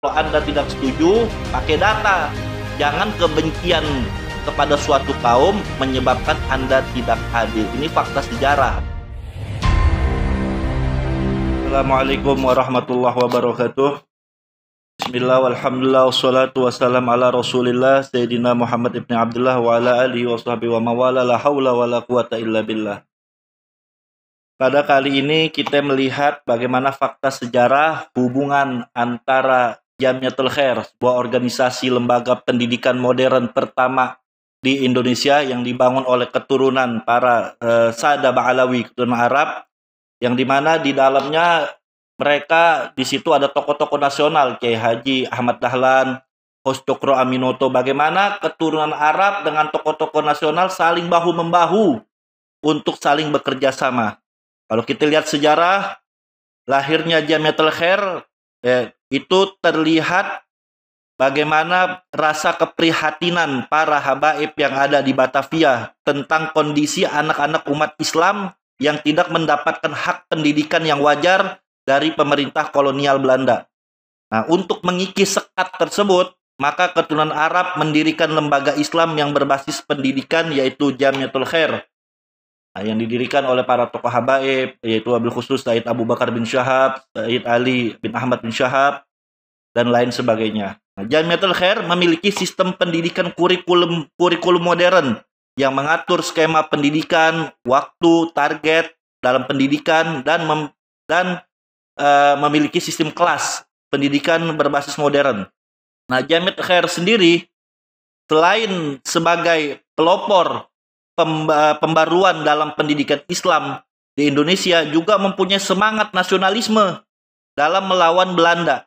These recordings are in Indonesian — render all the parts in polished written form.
Kalau Anda tidak setuju, pakai data. Jangan kebencian kepada suatu kaum menyebabkan Anda tidak adil. Ini fakta sejarah. Assalamualaikum warahmatullahi wabarakatuh. Bismillah, walhamdulillah, wassalatu wassalam ala rasulillah Sayyidina Muhammad ibn Abdullah wa ala alihi wa sahbihi wa mawala, la hawla wa la quwata illa billah. Pada kali ini kita melihat bagaimana fakta sejarah hubungan antara Jamiatul Khair, sebuah organisasi lembaga pendidikan modern pertama di Indonesia yang dibangun oleh keturunan para Sada Ba'alawi, keturunan Arab, yang dimana di dalamnya mereka di situ ada tokoh-tokoh nasional, Kiai Haji Ahmad Dahlan, Kos Cokro Aminoto. Bagaimana keturunan Arab dengan tokoh-tokoh nasional saling bahu-membahu untuk saling bekerja sama. Kalau kita lihat sejarah lahirnya Jamiatul Khair, itu terlihat bagaimana rasa keprihatinan para habaib yang ada di Batavia tentang kondisi anak-anak umat Islam yang tidak mendapatkan hak pendidikan yang wajar dari pemerintah kolonial Belanda. Nah, untuk mengikis sekat tersebut, maka keturunan Arab mendirikan lembaga Islam yang berbasis pendidikan, yaitu Jamiatul Khair. Nah, yang didirikan oleh para tokoh habaib, yaitu wabil khusus Said Abu Bakar bin Syahab, Said Ali bin Ahmad bin Syahab, dan lain sebagainya. Nah, Jamiatul Khair memiliki sistem pendidikan kurikulum modern yang mengatur skema pendidikan, waktu, target dalam pendidikan, dan memiliki sistem kelas pendidikan berbasis modern. Nah, Jamiatul Khair sendiri selain sebagai pelopor pembaruan dalam pendidikan Islam di Indonesia, juga mempunyai semangat nasionalisme dalam melawan Belanda.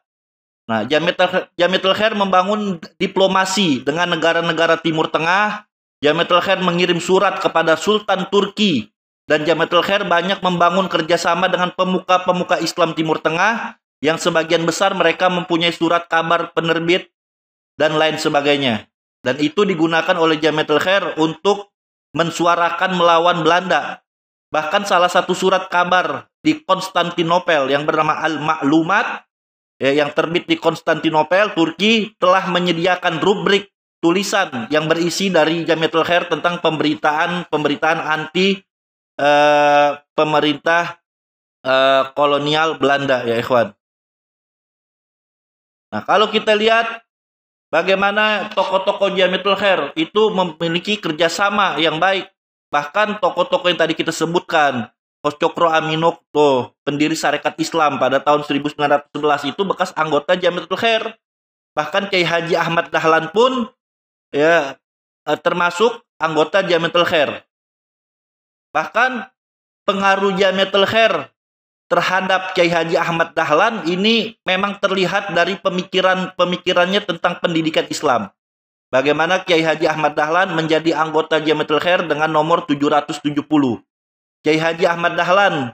Nah, Jamiatul Khair membangun diplomasi dengan negara-negara Timur Tengah. Jamiatul Khair mengirim surat kepada Sultan Turki, dan Jamiatul Khair banyak membangun kerjasama dengan pemuka-pemuka Islam Timur Tengah yang sebagian besar mereka mempunyai surat kabar penerbit dan lain sebagainya. Dan itu digunakan oleh Jamiatul Khair untuk mensuarakan melawan Belanda. Bahkan salah satu surat kabar di Konstantinopel yang bernama Al-Ma'lumat, yang terbit di Konstantinopel, Turki, telah menyediakan rubrik tulisan yang berisi dari Jamiatul Khair tentang pemberitaan anti pemerintah kolonial Belanda, ya ikhwan. Nah, kalau kita lihat bagaimana tokoh-tokoh Jamiatul Khair itu memiliki kerjasama yang baik. Bahkan tokoh-tokoh yang tadi kita sebutkan, Kos Cokro Aminoto, pendiri Sarekat Islam pada tahun 1911, itu bekas anggota Jamiatul Khair. Bahkan Kiai Haji Ahmad Dahlan pun termasuk anggota Jamiatul Khair. Bahkan pengaruh Jamiatul Khair terhadap Kiai Haji Ahmad Dahlan ini memang terlihat dari pemikirannya tentang pendidikan Islam. Bagaimana Kiai Haji Ahmad Dahlan menjadi anggota Jamiatul Khair dengan nomor 770. Kiai Haji Ahmad Dahlan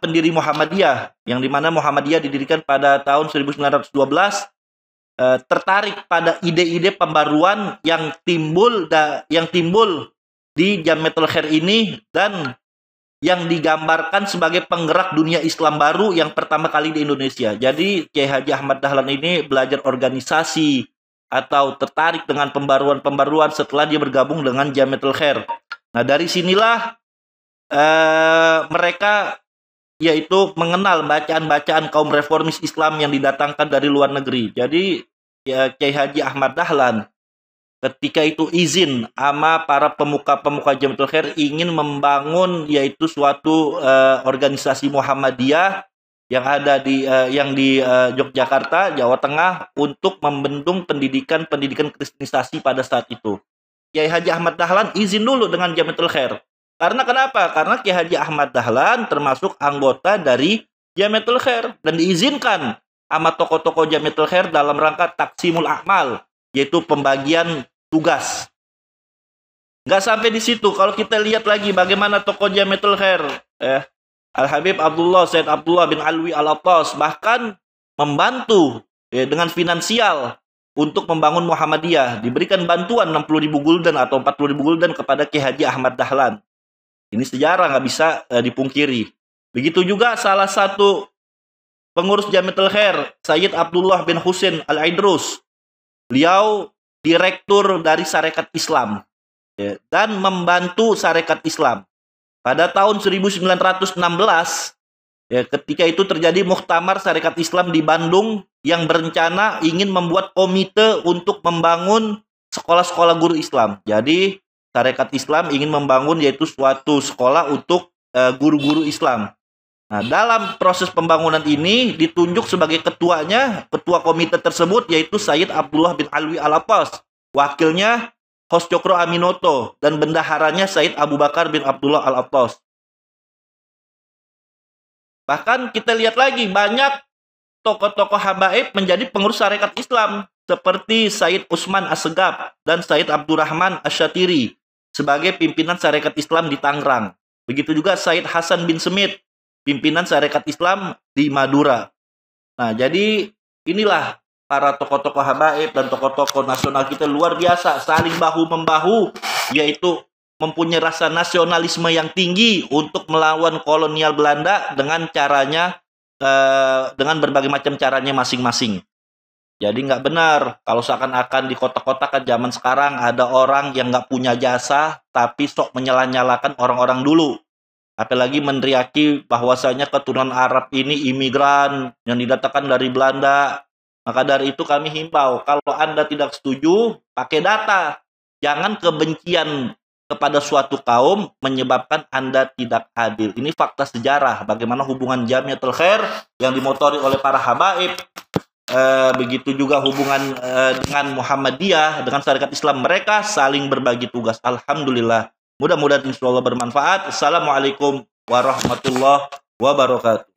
pendiri Muhammadiyah, yang dimana Muhammadiyah didirikan pada tahun 1912, tertarik pada ide-ide pembaruan yang timbul di Jamiatul Khair ini, dan yang digambarkan sebagai penggerak dunia Islam baru yang pertama kali di Indonesia. Jadi Kiai Haji Ahmad Dahlan ini belajar organisasi atau tertarik dengan pembaruan-pembaruan setelah dia bergabung dengan Jamiatul Khair. Nah, dari sinilah mereka yaitu mengenal bacaan-bacaan kaum reformis Islam yang didatangkan dari luar negeri. Jadi Kiai Haji Ahmad Dahlan ketika itu izin sama para pemuka-pemuka Jamiatul Khair ingin membangun yaitu suatu organisasi Muhammadiyah yang ada di Yogyakarta, Jawa Tengah, untuk membendung pendidikan kristenisasi pada saat itu. Kiai Haji Ahmad Dahlan izin dulu dengan Jamiatul Khair. Karena kenapa? Karena Kiai Haji Ahmad Dahlan termasuk anggota dari Jamiatul Khair dan diizinkan sama tokoh-tokoh Jamiatul Khair dalam rangka taksimul a'mal, yaitu pembagian tugas. Nggak sampai di situ. Kalau kita lihat lagi bagaimana tokoh Jamiatul Khair, Al-Habib Said Abdullah bin Alwi Al-Attas bahkan membantu dengan finansial untuk membangun Muhammadiyah. Diberikan bantuan 60.000 gulden atau 40.000 gulden kepada Kiai Haji Ahmad Dahlan. Ini sejarah, nggak bisa dipungkiri. Begitu juga salah satu Pengurus Jamiatul Khair Sayyid Abdullah bin Husain Al-Aidrus. Beliau direktur dari Sarekat Islam ya, dan membantu Sarekat Islam. Pada tahun 1916 ya, ketika itu terjadi Muktamar Sarekat Islam di Bandung yang berencana ingin membuat komite untuk membangun sekolah-sekolah guru Islam. Jadi Sarekat Islam ingin membangun yaitu suatu sekolah untuk guru-guru Islam. Nah, dalam proses pembangunan ini ditunjuk sebagai ketua komite tersebut yaitu Sayyid Abdullah bin Alwi Al-Attas, wakilnya Hos Cokro Aminoto, dan bendaharanya Sayyid Abu Bakar bin Abdullah Al-Attas. Bahkan kita lihat lagi banyak tokoh-tokoh habaib menjadi pengurus Sarekat Islam seperti Sayyid Usman Assegaf dan Sayyid Abdurrahman Asyatiri sebagai pimpinan Sarekat Islam di Tangerang. Begitu juga Sayyid Hasan bin Semit, pimpinan Sarekat Islam di Madura. Nah, jadi inilah para tokoh-tokoh habaib dan tokoh-tokoh nasional kita luar biasa, saling bahu-membahu, yaitu mempunyai rasa nasionalisme yang tinggi untuk melawan kolonial Belanda dengan caranya, dengan berbagai macam caranya masing-masing. Jadi nggak benar kalau seakan-akan di kota-kota kan zaman sekarang ada orang yang nggak punya jasa tapi sok menyala-nyalakan orang-orang dulu. Apalagi meneriaki bahwasanya keturunan Arab ini imigran yang didatangkan dari Belanda. Maka dari itu kami himbau, kalau Anda tidak setuju, pakai data. Jangan kebencian kepada suatu kaum menyebabkan Anda tidak adil. Ini fakta sejarah bagaimana hubungan Jamiatul Khair yang dimotori oleh para habaib. Begitu juga hubungan dengan Muhammadiyah, dengan Sarekat Islam, mereka saling berbagi tugas. Alhamdulillah. Mudah-mudahan insya Allah bermanfaat. Assalamualaikum warahmatullahi wabarakatuh.